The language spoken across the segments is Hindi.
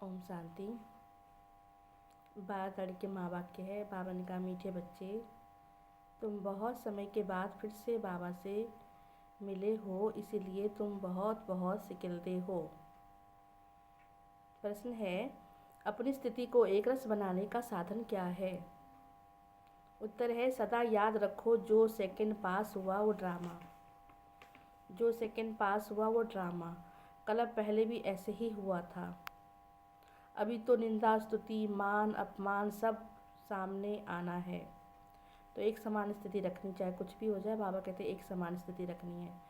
ओम शांति। बात लड़के माँ बाप के है। बाबा ने कहा, मीठे बच्चे, तुम बहुत समय के बाद फिर से बाबा से मिले हो, इसीलिए तुम बहुत बहुत सिकिलते हो। प्रश्न है, अपनी स्थिति को एक रस बनाने का साधन क्या है? उत्तर है, सदा याद रखो, जो सेकंड पास हुआ वो ड्रामा। जो सेकंड पास हुआ वो ड्रामा। कल पहले भी ऐसे ही हुआ था। अभी तो निंदा, स्तुति, मान, अपमान सब सामने आना है। तो एक समान स्थिति रखनी, चाहे कुछ भी हो जाए। बाबा कहते हैं एक समान स्थिति रखनी है।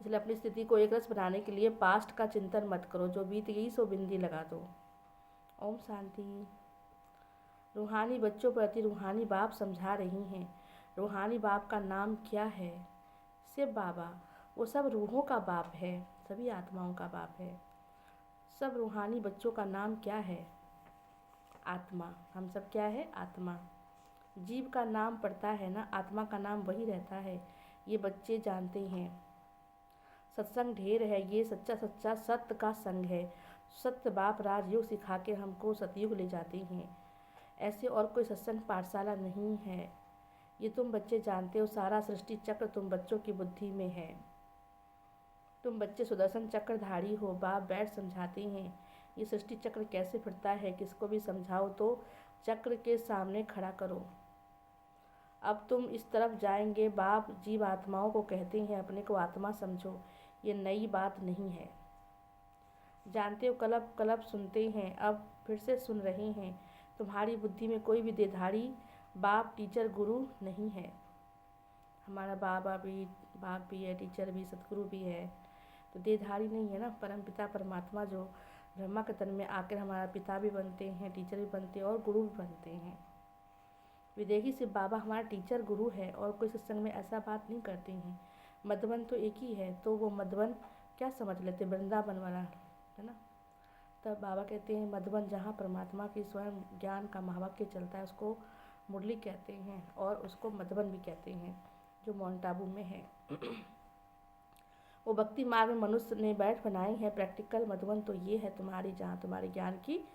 इसलिए अपनी स्थिति को एक रस बनाने के लिए पास्ट का चिंतन मत करो। जो बीत गई सो बिंदी लगा दो। ओम शांति। रूहानी बच्चों प्रति रूहानी बाप समझा रही हैं। रूहानी बाप का नाम क्या है? शिव बाबा। वो सब रूहों का बाप है, सभी आत्माओं का बाप है। सब रूहानी बच्चों का नाम क्या है? आत्मा। हम सब क्या है? आत्मा। जीव का नाम पड़ता है ना, आत्मा का नाम वही रहता है। ये बच्चे जानते हैं। सत्संग ढेर है, ये सच्चा सच्चा सत्य का संग है। सत्य बाप राजयोग सिखा के हमको सतयुग ले जाते हैं। ऐसे और कोई सत्संग पाठशाला नहीं है। ये तुम बच्चे जानते हो। सारा सृष्टि चक्र तुम बच्चों की बुद्धि में है। तुम बच्चे सुदर्शन चक्रधारी हो। बाप बैठ समझाते हैं ये सृष्टि चक्र कैसे फिरता है। किसको भी समझाओ तो चक्र के सामने खड़ा करो। अब तुम इस तरफ जाएंगे। बाप जीव आत्माओं को कहते हैं अपने को आत्मा समझो। ये नई बात नहीं है। जानते हो, कलब कलब सुनते हैं, अब फिर से सुन रहे हैं। तुम्हारी बुद्धि में कोई भी देधारी बाप, टीचर, गुरु नहीं है। हमारा बाप भी है, टीचर भी, सतगुरु भी है। तो देधारी नहीं है ना। परम पिता परमात्मा जो ब्रह्मा के तन में आकर हमारा पिता भी बनते हैं, टीचर भी बनते हैं और गुरु भी बनते हैं। विदेही शिव बाबा हमारा टीचर गुरु है और कोई सत्संग में ऐसा बात नहीं करते हैं। मधुबन तो एक ही है, तो वो मधुबन क्या समझ लेते, वृंदावन वाला, है ना। तब बाबा कहते हैं मधुबन जहाँ परमात्मा की स्वयं ज्ञान का महावाक्य चलता है उसको मुरली कहते हैं और उसको मधुबन भी कहते हैं, जो माउंट आबू में है। वो भक्ति मार्ग में मनुष्य ने बैठ बनाए हैं प्रैक्टिकल मधुबन। तो ये है तुम्हारी, जहाँ तुम्हारे ज्ञान की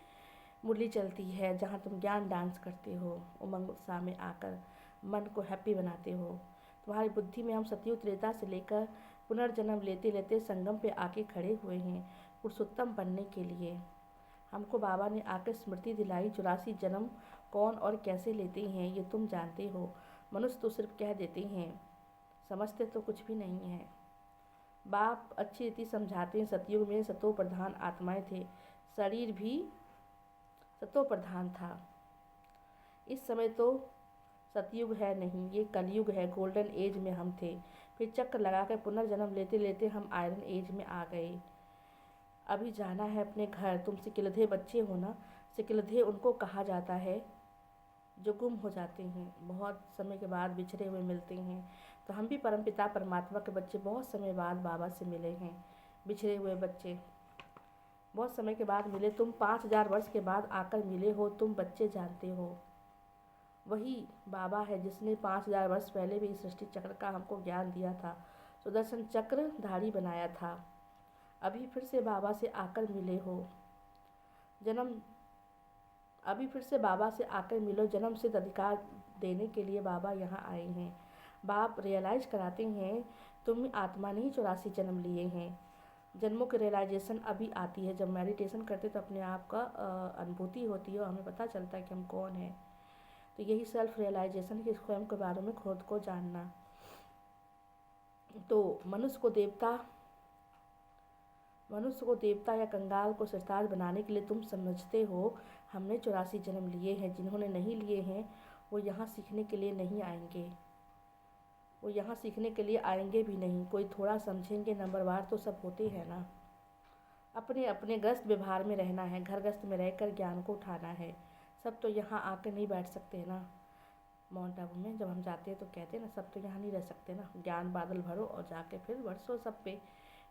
मुरली चलती है, जहाँ तुम ज्ञान डांस करते हो, उमंग उत्साह में आकर मन को हैप्पी बनाते हो। तुम्हारी बुद्धि में हम सतयुग त्रेता से लेकर पुनर्जन्म लेते लेते संगम पे आके खड़े हुए हैं पुरुषोत्तम बनने के लिए। हमको बाबा ने आकर स्मृति दिलाई 84 जन्म कौन और कैसे लेते हैं ये तुम जानते हो। मनुष्य तो सिर्फ कह देते हैं, समझते तो कुछ भी नहीं है। बाप अच्छी रीति समझाते हैं। सतयुग में सतो प्रधान आत्माएं थे, शरीर भी सतो प्रधान था। इस समय तो सतयुग है नहीं, ये कलयुग है। गोल्डन एज में हम थे, फिर चक्र लगाकर पुनर्जन्म लेते लेते हम आयरन एज में आ गए। अभी जाना है अपने घर। तुम सिकिलधे बच्चे हो ना। सिकिलधे उनको कहा जाता है जो गुम हो जाते हैं, बहुत समय के बाद बिछड़े हुए मिलते हैं। तो हम भी परमपिता परमात्मा के बच्चे बहुत समय बाद बाबा से मिले हैं। बिछड़े हुए बच्चे बहुत समय के बाद मिले। तुम 5000 वर्ष के बाद आकर मिले हो। तुम बच्चे जानते हो वही बाबा है जिसने 5000 वर्ष पहले भी इस सृष्टि चक्र का हमको ज्ञान दिया था, सुदर्शन चक्र धारी बनाया था। अभी फिर से बाबा से आकर मिले हो। अभी फिर से बाबा से आकर मिलो। जन्म सिद्ध अधिकार देने के लिए बाबा यहाँ आए हैं। बाप रियलाइज कराते हैं तुम आत्मा नहीं 84 जन्म लिए हैं। जन्मों की रियलाइजेशन अभी आती है। जब मेडिटेशन करते तो अपने आप का अनुभूति होती है और हमें पता चलता है कि हम कौन हैं। तो यही सेल्फ रियलाइजेशन के स्वयं के बारे में खुद को जानना। तो मनुष्य को देवता या कंगाल को सिरताज बनाने के लिए तुम समझते हो हमने 84 जन्म लिए हैं। जिन्होंने नहीं लिए हैं वो यहाँ सीखने के लिए नहीं आएंगे। वो यहाँ सीखने के लिए आएंगे भी नहीं। कोई थोड़ा समझेंगे, नंबरवार तो सब होते हैं ना। अपने अपने ग्रस्त व्यवहार में रहना है, घर ग्रस्त में रहकर ज्ञान को उठाना है। सब तो यहाँ आकर नहीं बैठ सकते ना। माउंट आबू में जब हम जाते हैं तो कहते हैं ना, सब तो यहाँ नहीं रह सकते ना। ज्ञान बादल भरो और जाके फिर बरसो सब पे।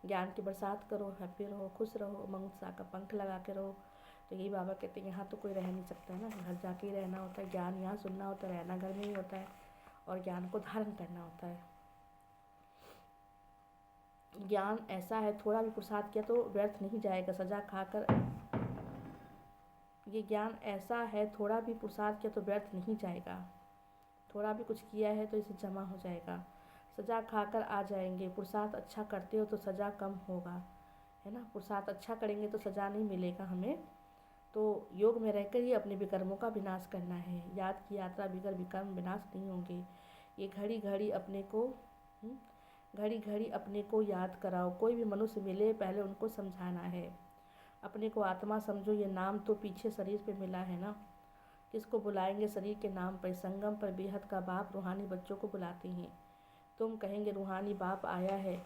ज्ञान की बरसात करो, हैप्पी रहो, खुश रहो, उमंग उत्साह का पंख लगा के रहो। तो यही बाबा कहते हैं यहाँ तो कोई रह नहीं सकता है ना। घर जाके ही रहना होता है, ज्ञान यहाँ सुनना होता है, रहना घर में ही होता है और ज्ञान को धारण करना होता है। ज्ञान ऐसा है, थोड़ा भी प्रसाद किया तो व्यर्थ नहीं जाएगा। सजा खाकर ये ज्ञान ऐसा है, थोड़ा भी पुरुषार्थ किया तो व्यर्थ नहीं जाएगा। थोड़ा भी कुछ किया है तो इसे जमा हो जाएगा। सजा खाकर आ जाएंगे। पुरुषार्थ अच्छा करते हो तो सजा कम होगा, है ना। पुरुषार्थ अच्छा करेंगे तो सजा नहीं मिलेगा हमें। तो योग में रहकर ही अपने विकर्मों का विनाश करना है। याद की यात्रा बिगर विकर्म विनाश नहीं होंगे। ये घड़ी घड़ी अपने को घड़ी घड़ी अपने को याद कराओ। कोई भी मनुष्य मिले पहले उनको समझाना है। अपने को आत्मा समझो। ये नाम तो पीछे शरीर पे मिला है ना। किसको बुलाएंगे शरीर के नाम पर? संगम पर बेहद का बाप रूहानी बच्चों को बुलाते हैं। तुम कहेंगे रूहानी बाप आया है,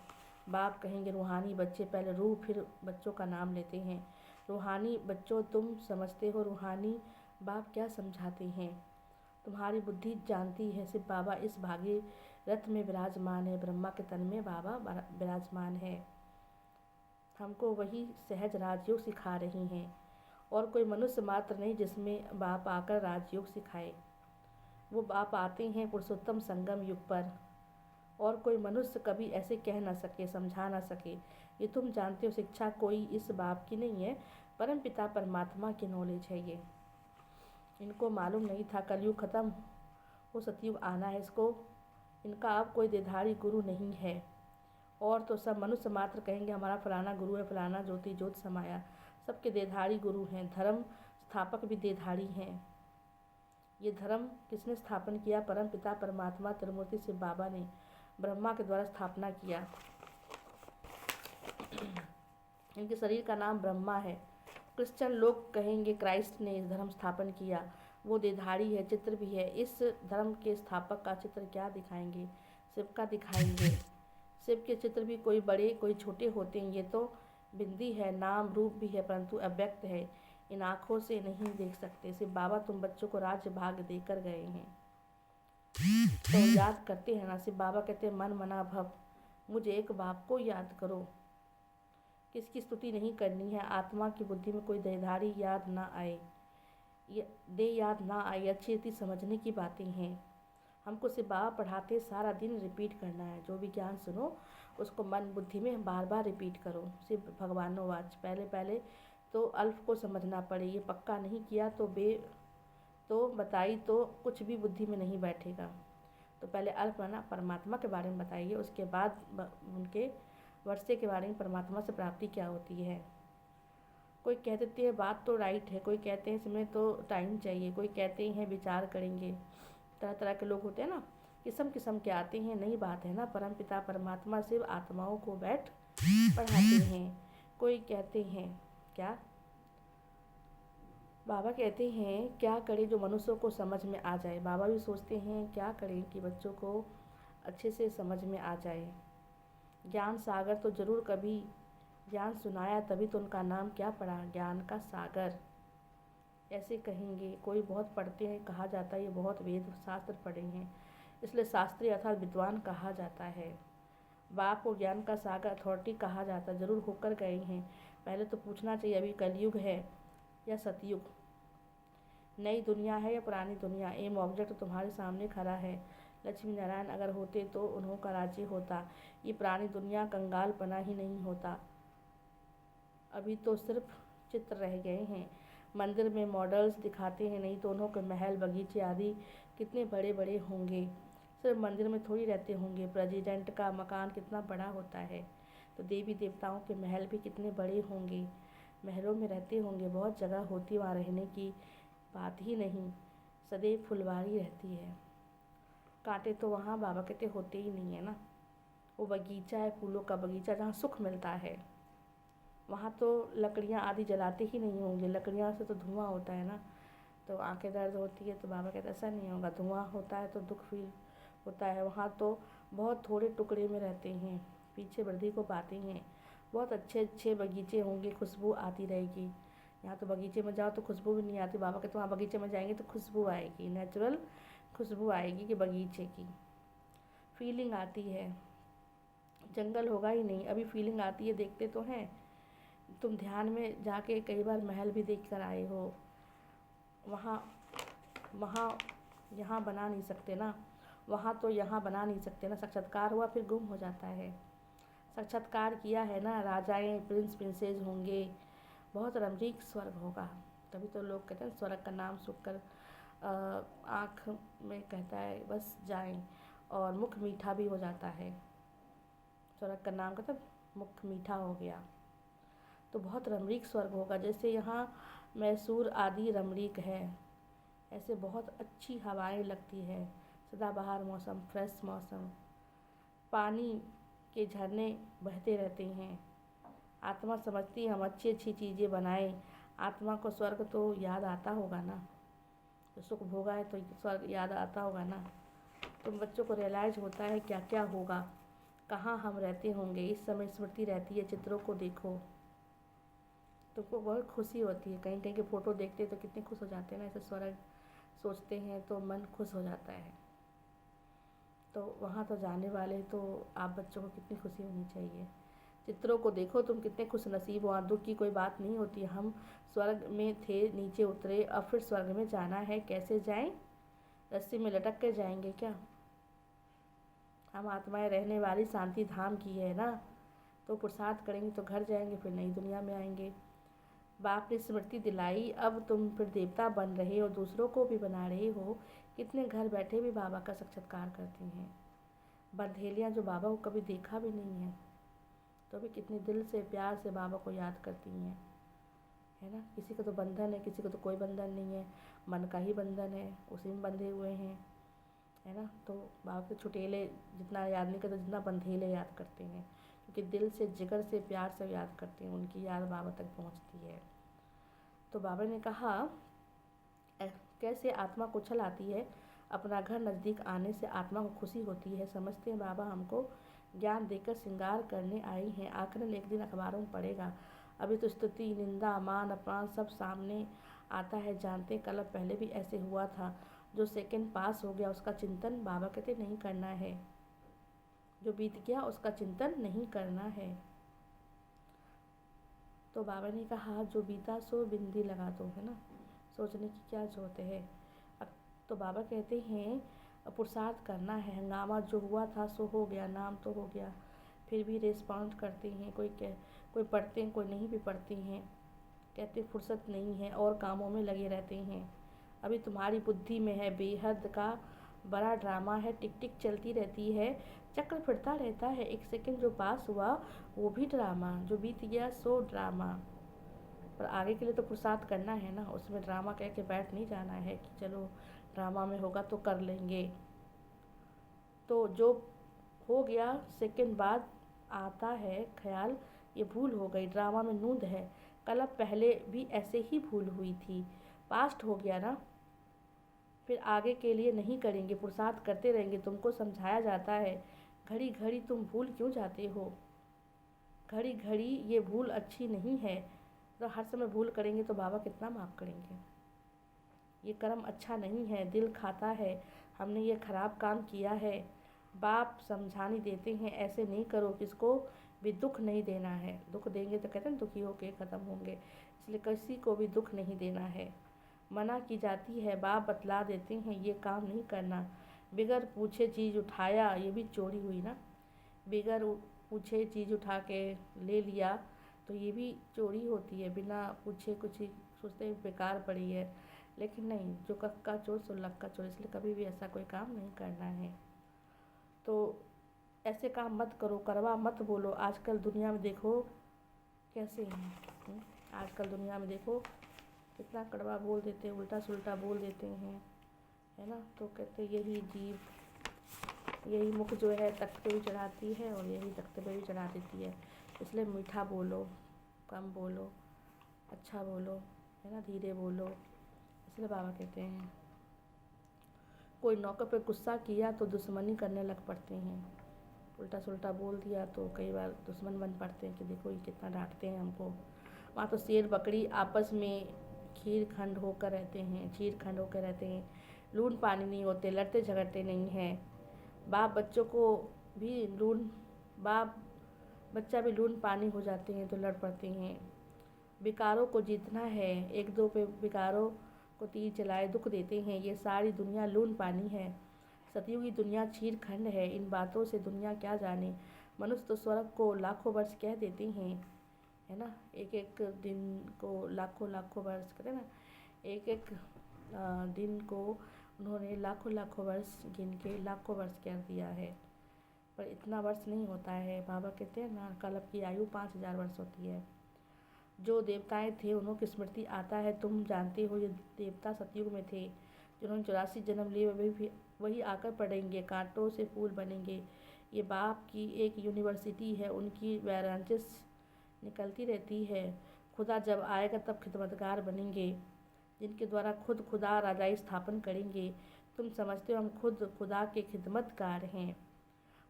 बाप कहेंगे रूहानी बच्चे। पहले रूह फिर बच्चों का नाम लेते हैं। रूहानी बच्चों, तुम समझते हो रूहानी बाप क्या समझाते हैं? तुम्हारी बुद्धि जानती है सिर्फ बाबा इस भागे रथ में विराजमान है। ब्रह्मा के तन में बाबा विराजमान है। हमको वही सहज राजयोग सिखा रही हैं। और कोई मनुष्य मात्र नहीं जिसमें बाप आकर राजयोग सिखाए। वो बाप आते हैं पुरुषोत्तम संगम युग पर। और कोई मनुष्य कभी ऐसे कह ना सके, समझा ना सके। ये तुम जानते हो, शिक्षा कोई इस बाप की नहीं है, परम पिता परमात्मा की नॉलेज है ये। इनको मालूम नहीं था कलयुग खत्म हो सतयुग आना है इसको। इनका अब कोई देधारी गुरु नहीं है। और तो सब मनुष्य मात्र कहेंगे हमारा फलाना गुरु है, फलाना ज्योति ज्योत समाया। सबके देधारी गुरु हैं। धर्म स्थापक भी देधारी हैं। ये धर्म किसने स्थापन किया? परम पिता परमात्मा त्रिमूर्ति शिव बाबा ने ब्रह्मा के द्वारा स्थापना किया। इनके शरीर का नाम ब्रह्मा है। क्रिश्चियन लोग कहेंगे क्राइस्ट ने धर्म स्थापन किया। वो देधारी है, चित्र भी है। इस धर्म के स्थापक का चित्र क्या दिखाएंगे? शिव का दिखाएंगे। शिव के चित्र भी कोई बड़े कोई छोटे होते हैं। ये तो बिंदी है, नाम रूप भी है, परंतु अव्यक्त है। इन आँखों से नहीं देख सकते। शिव बाबा तुम बच्चों को राज्य भाग देकर गए हैं, तो याद करते हैं ना। शिव बाबा कहते हैं मन मना भव, मुझे एक बाप को याद करो। किसकी स्तुति नहीं करनी है? आत्मा की बुद्धि में कोई देहधारी याद ना आए, दे याद ना आए। अच्छी रीति समझने की बातें हैं। हमको सिर्फ बाबा पढ़ाते सारा दिन रिपीट करना है। जो भी ज्ञान सुनो उसको मन बुद्धि में बार बार रिपीट करो। सिर्फ भगवानो वाच। पहले पहले तो अल्फ को समझना पड़े। ये पक्का नहीं किया तो बताई तो कुछ भी बुद्धि में नहीं बैठेगा। तो पहले अल्फ माना परमात्मा के बारे में बताइए, उसके बाद उनके वर्षे के बारे में, परमात्मा से प्राप्ति क्या होती है। कोई कह देते हैं बात तो राइट है, कोई कहते हैं इसमें तो टाइम चाहिए, कोई कहते हैं विचार करेंगे। तरह तरह के लोग होते हैं ना, किस्म किस्म के आते हैं। नई बात है ना, परम पिता परमात्मा सिर्फ आत्माओं को बैठ पढ़ाते हैं। कोई कहते हैं क्या, बाबा कहते हैं क्या करें जो मनुष्यों को समझ में आ जाए। बाबा भी सोचते हैं क्या करें कि बच्चों को अच्छे से समझ में आ जाए। ज्ञान सागर तो ज़रूर कभी ज्ञान सुनाया, तभी तो उनका नाम क्या पड़ा, ज्ञान का सागर। ऐसे कहेंगे। कोई बहुत पढ़ते हैं, कहा जाता है ये बहुत वेद शास्त्र पढ़े हैं, इसलिए शास्त्री अर्थात विद्वान कहा जाता है। बाप को ज्ञान का सागर अथॉरिटी कहा जाता है, ज़रूर होकर गए हैं। पहले तो पूछना चाहिए अभी कलयुग है या सतयुग, नई दुनिया है या पुरानी दुनिया। एम ऑब्जेक्ट तुम्हारे सामने खड़ा है। लक्ष्मी नारायण अगर होते तो उन्हों का राज्य होता। ये पुरानी दुनिया कंगाल पना ही नहीं होता। अभी तो सिर्फ चित्र रह गए हैं। मंदिर में मॉडल्स दिखाते हैं, नहीं तो उन्हों के महल बगीचे आदि कितने बड़े बड़े होंगे। सिर्फ मंदिर में थोड़ी रहते होंगे। प्रेसिडेंट का मकान कितना बड़ा होता है, तो देवी देवताओं के महल भी कितने बड़े होंगे। महलों में रहते होंगे, बहुत जगह होती वहाँ रहने की बात ही नहीं। सदैव फुलवारी रहती है, कांटे तो वहाँ बाबा कहते होते ही नहीं है ना। वो बगीचा है, फूलों का बगीचा, जहाँ सुख मिलता है। वहाँ तो लकड़ियाँ आदि जलाते ही नहीं होंगे। लकड़ियाँ से तो धुआं होता है ना, तो आंखें दर्द होती है। तो बाबा कहते ऐसा नहीं होगा, धुआं होता है तो दुख फील होता है। वहाँ तो बहुत थोड़े टुकड़े में रहते हैं, पीछे वृद्धि को पाते हैं। बहुत अच्छे अच्छे बगीचे होंगे, खुशबू आती रहेगी। यहाँ तो बगीचे में जाओ तो खुशबू भी नहीं आती। बाबा कहते वहाँ बगीचे में जाएंगे तो खुशबू आएगी, नेचुरल खुशबू आएगी कि बगीचे की फीलिंग आती है। जंगल होगा ही नहीं, अभी फीलिंग आती है। देखते तो हैं, तुम ध्यान में जाके कई बार महल भी देख कर आए हो। वहाँ वहाँ यहाँ बना नहीं सकते ना, वहाँ तो यहाँ बना नहीं सकते ना। साक्षात्कार हुआ फिर गुम हो जाता है। साक्षात्कार किया है ना, राजाएं प्रिंस प्रिंसेस होंगे, बहुत रमणीक स्वर्ग होगा। तभी तो लोग कहते हैं स्वर्ग का नाम सुनकर आँख में कहता है बस जाएं, और मुख मीठा भी हो जाता है। स्वर्ग का नाम कहते मुख मीठा हो गया तो बहुत रमणीक स्वर्ग होगा। जैसे यहाँ मैसूर आदि रमणीक है, ऐसे बहुत अच्छी हवाएं लगती है, सदाबहार मौसम, फ्रेश मौसम, पानी के झरने बहते रहते हैं। आत्मा समझती है हम अच्छी अच्छी चीज़ें बनाएं। आत्मा को स्वर्ग तो याद आता होगा ना, तो सुख भोगा है तो स्वर्ग याद आता होगा ना। तो बच्चों को रियलाइज होता है क्या क्या होगा, कहाँ हम रहते होंगे, इस समय स्मृति रहती है। चित्रों को देखो तुमको बहुत खुशी होती है। कहीं कहीं के फ़ोटो देखते तो कितने खुश हो जाते हैं ना, ऐसे स्वर्ग सोचते हैं तो मन खुश हो जाता है। तो वहाँ तो जाने वाले, तो आप बच्चों को कितनी खुशी होनी चाहिए। चित्रों को देखो तुम कितने खुश नसीब हो। दुख की कोई बात नहीं होती। हम स्वर्ग में थे, नीचे उतरे, अब फिर स्वर्ग में जाना है। कैसे जाएं? रस्सी में लटक कर जाएंगे क्या? हम आत्माएं रहने वाली शांति धाम की है ना, तो पुरुषार्थ करेंगे तो घर जाएंगे, फिर नई दुनिया में आएंगे। बाप ने स्मृति दिलाई, अब तुम फिर देवता बन रहे हो, दूसरों को भी बना रहे हो। कितने घर बैठे भी बाबा का साक्षात्कार करती हैं। बंधेलियाँ जो बाबा को कभी देखा भी नहीं है, तो भी कितने दिल से प्यार से बाबा को याद करती हैं, है ना। किसी का तो बंधन है, किसी को तो कोई बंधन नहीं है, मन का ही बंधन है, उसी में बंधे हुए हैं, है ना। तो बाबा के छुटेले जितना याद नहीं करते, जितना बंधेले याद करते हैं, क्योंकि दिल से, जिगर से, प्यार से याद करते हैं। उनकी याद बाबा तक पहुंचती है। तो बाबा ने कहा कैसे आत्मा को उछल आती है, अपना घर नज़दीक आने से आत्मा को खुशी होती है। समझते हैं बाबा हमको ज्ञान देकर श्रृंगार करने आई हैं। आखिर एक दिन अखबारों में पड़ेगा। अभी तो स्तुति, निंदा, मान, अपमान सब सामने आता है। जानते कल पहले भी ऐसे हुआ था। जो सेकंड पास हो गया उसका चिंतन बाबा कहते नहीं करना है। जो बीत गया उसका चिंतन नहीं करना है। तो बाबा ने कहा जो बीता सो बिंदी लगा दो, है ना, सोचने की क्या जरूरत है। तो बाबा कहते हैं पुरुषार्थ करना है। हंगामा जो हुआ था सो हो गया, नाम तो हो गया, फिर भी रिस्पॉन्ड करते हैं। कोई पढ़ते हैं, कोई नहीं भी पढ़ते हैं, कहते फुर्सत नहीं है और कामों में लगे रहते हैं। अभी तुम्हारी बुद्धि में है बेहद का बड़ा ड्रामा है। टिक टिक चलती रहती है, चक्र फिरता रहता है। एक सेकंड जो पास हुआ वो भी ड्रामा, जो बीत गया सो ड्रामा। पर आगे के लिए तो पुरुषार्थ करना है ना, उसमें ड्रामा कह के बैठ नहीं जाना है कि चलो ड्रामा में होगा तो कर लेंगे। तो जो हो गया सेकंड बाद आता है ख्याल ये भूल हो गई, ड्रामा में नूंद है। कल पहले भी ऐसे ही भूल हुई थी, पास्ट हो गया ना, फिर आगे के लिए नहीं करेंगे, पुरुषार्थ करते रहेंगे। तुमको समझाया जाता है घड़ी घड़ी तुम भूल क्यों जाते हो, घड़ी घड़ी ये भूल अच्छी नहीं है। तो हर समय भूल करेंगे तो बाबा कितना माफ़ करेंगे। ये कर्म अच्छा नहीं है, दिल खाता है हमने ये ख़राब काम किया है। बाप समझाने देते हैं ऐसे नहीं करो, किसको भी दुख नहीं देना है। दुख देंगे तो कहते हैं दुखी होके ख़त्म होंगे, इसलिए किसी को भी दुख नहीं देना है। मना की जाती है, बाप बतला देते हैं ये काम नहीं करना। बिगर पूछे चीज़ उठाया, ये भी चोरी हुई ना। बिगर पूछे चीज़ उठा के ले लिया तो ये भी चोरी होती है। बिना पूछे कुछ सोचते बेकार पड़ी है, लेकिन नहीं, जो कक का चोर सो लक का चोर, इसलिए कभी भी ऐसा कोई काम नहीं करना है। तो ऐसे काम मत करो, करवा मत बोलो। आजकल दुनिया में देखो कैसे हैं, आजकल दुनिया में देखो कितना कड़वा बोल देते हैं, उल्टा सुल्टा बोल देते हैं, है ना। तो कहते यही जीभ, यही मुख जो है तख्त पे भी चढ़ाती है और यही तख्त पे भी चढ़ा देती है। इसलिए मीठा बोलो, कम बोलो, अच्छा बोलो, है ना, धीरे बोलो। इसलिए बाबा कहते हैं कोई नौकर पे गुस्सा किया तो दुश्मनी करने लग पड़ते हैं। उल्टा सुल्टा बोल दिया तो कई बार दुश्मन बन पड़ते हैं कि देखो ये कितना डांटते हैं हमको। वहाँ तो शेर बकरी आपस में खीर खंड होकर रहते हैं, चीर खंड होकर रहते हैं, लून पानी नहीं होते, लड़ते झगड़ते नहीं हैं। बाप बच्चों को भी बाप बच्चा भी लून पानी हो जाते हैं तो लड़ पड़ते हैं। विकारों को जीतना है, एक दो पे विकारों को तीर चलाए दुख देते हैं। ये सारी दुनिया लून पानी है, सतयुग की दुनिया चीर खंड है। इन बातों से दुनिया क्या जाने, मनुष्य तो स्वर्ग को लाखों वर्ष कह देते हैं, है ना। एक एक दिन को लाखों लाखों वर्ष कहते हैं ना, एक एक दिन को उन्होंने लाखों लाखों वर्ष गिन के लाखों वर्ष कर दिया है, पर इतना वर्ष नहीं होता है। बाबा कहते हैं ना, कल्प की आयु 5000 वर्ष होती है। जो देवताएं थे उन्हों की स्मृति आता है। तुम जानते हो ये देवता सतयुग में थे, जिन्होंने 84 जन्म लिए, वही आकर पढ़ेंगे, कांटों से फूल बनेंगे। ये बाप की एक यूनिवर्सिटी है, उनकी ब्रांचेस निकलती रहती है। खुदा जब आएगा तब खिदमतगार बनेंगे, जिनके द्वारा खुद खुदा राजाई स्थापन करेंगे। तुम समझते हो हम खुद खुदा के खिदमतगार हैं।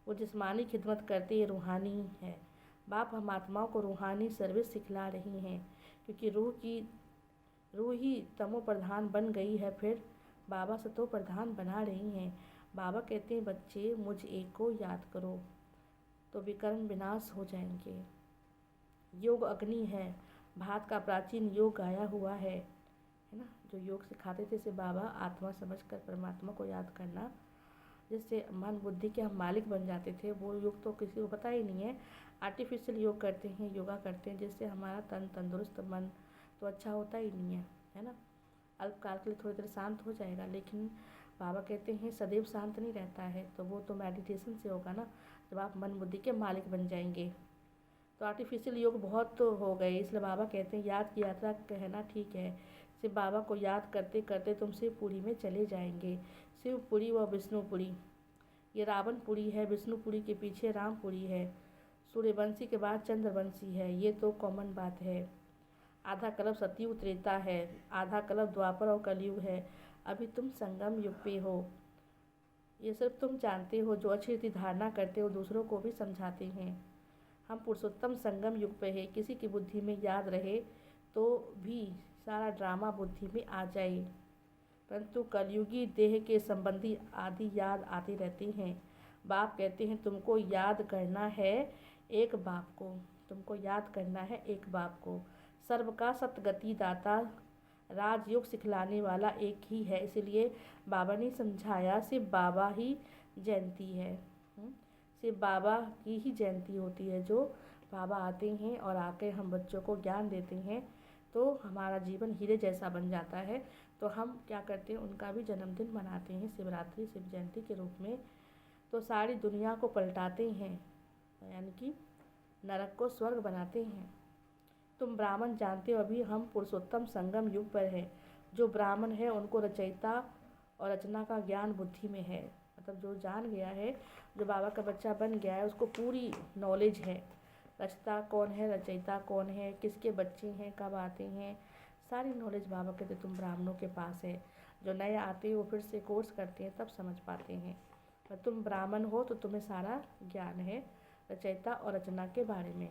वो जिस्मानी खिदमत करते ये रूहानी है। बाप हम आत्माओं को रूहानी सर्विस सिखला रही हैं, क्योंकि रूह ही तमो प्रधान बन गई है, फिर बाबा सतो प्रधान बना रही हैं। बाबा कहते हैं, बच्चे मुझ एक को याद करो तो विकर्म विनाश हो जाएंगे। योग अग्नि है, भारत का प्राचीन योग गाया हुआ है ना। जो योग सिखाते थे से बाबा, आत्मा समझकर परमात्मा को याद करना, जिससे मन बुद्धि के हम मालिक बन जाते थे। वो योग तो किसी को पता ही नहीं है। आर्टिफिशियल योग करते हैं, योगा करते हैं, जिससे हमारा तन तंदुरुस्त, मन तो अच्छा होता ही नहीं है ना। अल्पकाल के लिए थोड़ी देर शांत हो जाएगा, लेकिन बाबा कहते हैं सदैव शांत नहीं रहता है। तो वो तो मेडिटेशन से होगा ना, जब आप मन बुद्धि के मालिक बन जाएंगे। तो आर्टिफिशियल योग बहुत तो हो गए, इसलिए बाबा कहते हैं याद की यात्रा कहना ठीक है। सिर्फ बाबा को याद करते करते तुम शिवपुरी में चले जाएंगे। शिवपुरी व विष्णुपुरी, ये रावणपुरी है, विष्णुपुरी के पीछे रामपुरी है, सूर्यवंशी के बाद चंद्रवंशी है। ये तो कॉमन बात है। आधा कल्प सतयुग त्रेता है, आधा कल्प द्वापर और कलयुग है। अभी तुम संगम युग पे हो। ये सिर्फ तुम जानते हो, जो अच्छी रीति धारणा करते हो दूसरों को भी समझाते हैं। हम पुरुषोत्तम संगम युग पे है। किसी की बुद्धि में याद रहे तो भी सारा ड्रामा बुद्धि में आ जाए, परंतु कलयुगी देह के संबंधी आदि याद आते रहते हैं। बाप कहते हैं तुमको याद करना है एक बाप को, तुमको याद करना है एक बाप को। सर्व का सतगति दाता राजयोग सिखलाने वाला एक ही है, इसलिए बाबा ने समझाया सिर्फ बाबा ही जयंती है। सिर्फ बाबा की ही जयंती होती है। जो बाबा आते हैं और आके हम बच्चों को ज्ञान देते हैं, तो हमारा जीवन हीरे जैसा बन जाता है। तो हम क्या करते हैं, उनका भी जन्मदिन मनाते हैं शिवरात्रि, शिव जयंती के रूप में। तो सारी दुनिया को पलटाते हैं, यानी कि नरक को स्वर्ग बनाते हैं। तुम ब्राह्मण जानते हो, अभी हम पुरुषोत्तम संगम युग पर है। जो ब्राह्मण है उनको रचयिता और रचना का ज्ञान बुद्धि में है। मतलब जो जान गया है, जो बाबा का बच्चा बन गया है, उसको पूरी नॉलेज है। रचता कौन है, रचयिता कौन है, किसके बच्चे हैं, कब आते हैं, सारी नॉलेज बाबा कहते तुम ब्राह्मणों के पास है। जो नए आते हो फिर से कोर्स करते हैं तब समझ पाते हैं। पर तुम ब्राह्मण हो तो तुम्हें सारा ज्ञान है रचयिता और रचना के बारे में।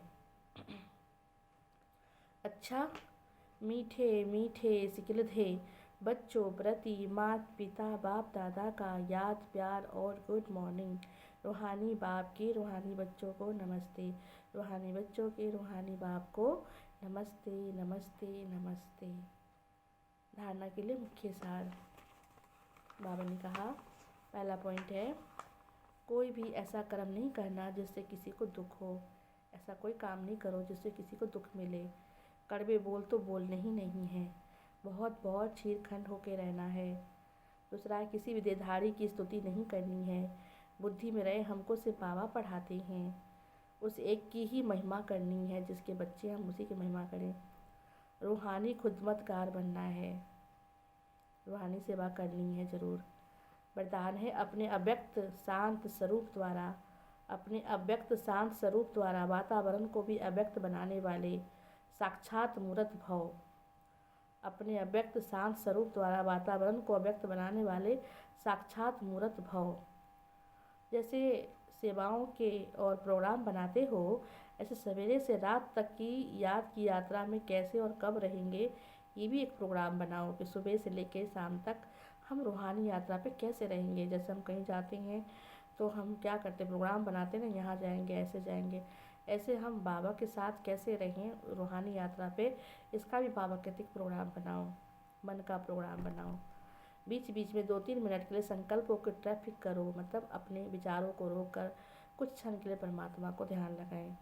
अच्छा, मीठे मीठे सिकलधे बच्चों प्रति माता पिता बाप दादा का याद प्यार और गुड मॉर्निंग। रूहानी बाप के रूहानी बच्चों को नमस्ते, रूहानी बच्चों के रूहानी बाप को नमस्ते नमस्ते नमस्ते। धारणा के लिए मुख्य सार बाबा ने कहा, पहला पॉइंट है, कोई भी ऐसा कर्म नहीं करना जिससे किसी को दुख हो। ऐसा कोई काम नहीं करो जिससे किसी को दुख मिले। कड़वे बोल तो बोलने ही नहीं है, बहुत बहुत चीरखंड होके रहना है। दूसरा है, किसी भी देहधारी की स्तुति नहीं करनी है। बुद्धि में रहे हमको सिर्फ बाबा पढ़ाते हैं, उस एक की ही महिमा करनी है, जिसके बच्चे हम उसी की महिमा करें। रूहानी खुदमतगार बनना है, रूहानी सेवा करनी है ज़रूर। वरदान है, अपने अव्यक्त शांत स्वरूप द्वारा, अपने अव्यक्त शांत स्वरूप द्वारा वातावरण को भी अव्यक्त बनाने वाले साक्षात मूर्त भव। अपने अव्यक्त शांत स्वरूप द्वारा वातावरण को अव्यक्त बनाने वाले साक्षात मूर्त भव। जैसे सेवाओं के और प्रोग्राम बनाते हो, ऐसे सवेरे से रात तक की याद की यात्रा में कैसे और कब रहेंगे, ये भी एक प्रोग्राम बनाओ कि सुबह से लेकर शाम तक हम रूहानी यात्रा पे कैसे रहेंगे। जैसे हम कहीं जाते हैं तो हम क्या करते हैं, प्रोग्राम बनाते हैं ना, यहाँ जाएंगे, ऐसे जाएंगे। ऐसे हम बाबा के साथ कैसे रहें रूहानी यात्रा पे, इसका भी बाबा कहते हैं प्रोग्राम बनाओ, मन का प्रोग्राम बनाओ। बीच बीच में 2-3 मिनट के लिए संकल्पों को ट्रैफिक करो, मतलब अपने विचारों को रोक कर कुछ क्षण के लिए परमात्मा को ध्यान लगाएं।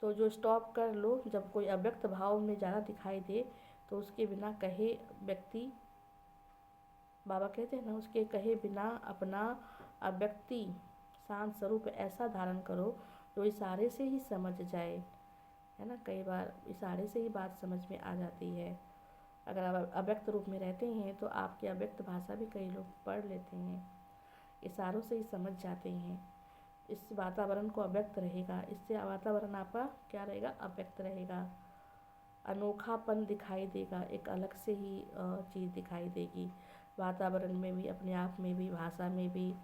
तो जो स्टॉप कर लो, जब कोई अव्यक्त भाव में ज़्यादा दिखाई दे तो उसके बिना कहे व्यक्ति, बाबा कहते हैं ना, उसके कहे बिना अपना अव्यक्ति शांत स्वरूप ऐसा धारण करो जो इशारे से ही समझ जाए, है ना। कई बार इशारे से ही बात समझ में आ जाती है। अगर आप अव्यक्त रूप में रहते हैं तो आपकी अव्यक्त भाषा भी कई लोग पढ़ लेते हैं, इशारों से ही समझ जाते हैं। इस वातावरण को अव्यक्त रहेगा, इससे वातावरण आपका क्या रहेगा, अव्यक्त रहेगा। अनोखापन दिखाई देगा, एक अलग से ही चीज़ दिखाई देगी वातावरण में भी, अपने आप में भी, भाषा में भी।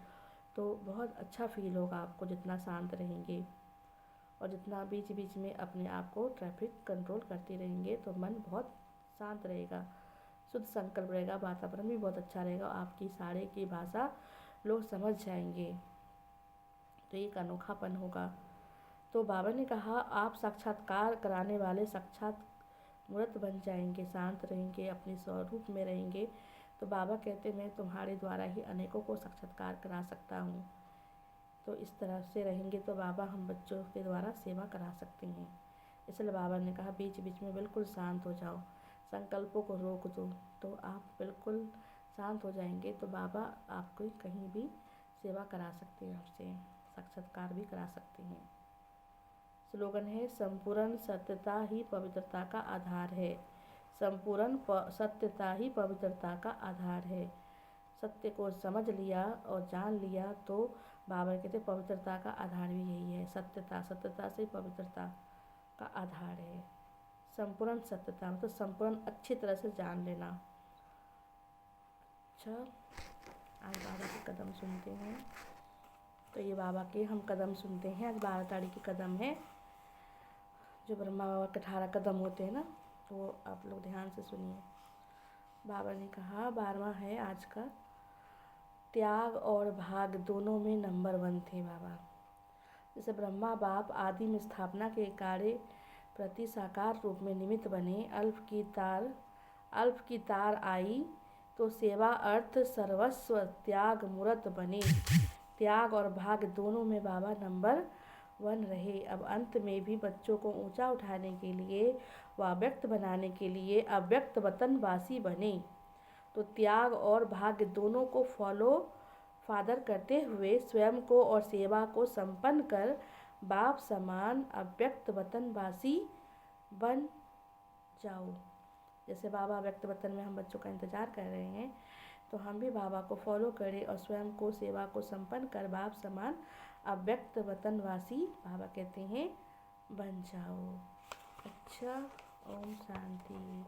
तो बहुत अच्छा फील होगा आपको जितना शांत रहेंगे और जितना बीच बीच में अपने आप को ट्रैफिक कंट्रोल करते रहेंगे तो मन बहुत शांत रहेगा, शुद्ध संकल्प रहेगा, वातावरण भी बहुत अच्छा रहेगा, आपकी सारे की भाषा लोग समझ जाएंगे। तो एक अनोखापन होगा। तो बाबा ने कहा आप साक्षात्कार कराने वाले साक्षात मूर्त बन जाएंगे, शांत रहेंगे, अपने स्वरूप में रहेंगे। तो बाबा कहते मैं तुम्हारे द्वारा ही अनेकों को साक्षात्कार करा सकता हूँ। तो इस तरह से रहेंगे तो बाबा हम बच्चों के द्वारा सेवा करा सकते हैं। इसलिए बाबा ने कहा बीच बीच में बिल्कुल शांत हो जाओ, संकल्पों को रोक दो, तो आप बिल्कुल शांत हो जाएंगे। तो बाबा आपको कहीं भी सेवा करा सकते हैं, आपसे साक्षात्कार भी करा सकते हैं। स्लोगन है संपूर्ण सत्यता ही पवित्रता का आधार है। संपूर्ण सत्यता ही पवित्रता का आधार है। सत्य को समझ लिया और जान लिया तो बाबा कहते पवित्रता का आधार भी यही है, सत्यता। सत्यता से पवित्रता का आधार है। संपूर्ण सत्यता मतलब संपूर्ण अच्छी तरह से जान लेना। अच्छा, आज बाबा के कदम सुनते हैं। तो ये बाबा के हम कदम सुनते हैं। आज 12 तारीख के कदम है, जो ब्रह्मा बाबा के 18 कदम होते हैं ना, तो वो आप लोग ध्यान से सुनिए। बाबा ने कहा 12वां है आज का, त्याग और भाग दोनों में नंबर 1 थे बाबा। जैसे ब्रह्मा बाप आदि में स्थापना के कार्य प्रति साकार रूप में निमित्त बने, अल्प की तार आई तो सेवा अर्थ सर्वस्व त्याग मूर्त बने। त्याग और भाग दोनों में बाबा नंबर 1 रहे। अब अंत में भी बच्चों को ऊंचा उठाने के लिए व अव्यक्त बनाने के लिए अव्यक्त वतनवासी बने। तो त्याग और भाग्य दोनों को फॉलो फादर करते हुए स्वयं को और सेवा को संपन्न कर बाप समान अव्यक्त वतनवासी बन जाओ। जैसे बाबा अव्यक्त वतन में हम बच्चों का इंतज़ार कर रहे हैं, तो हम भी बाबा को फॉलो करें और स्वयं को सेवा को संपन्न कर बाप समान अव्यक्त वतनवासी बाबा कहते हैं बन जाओ। अच्छा, ओम शांति।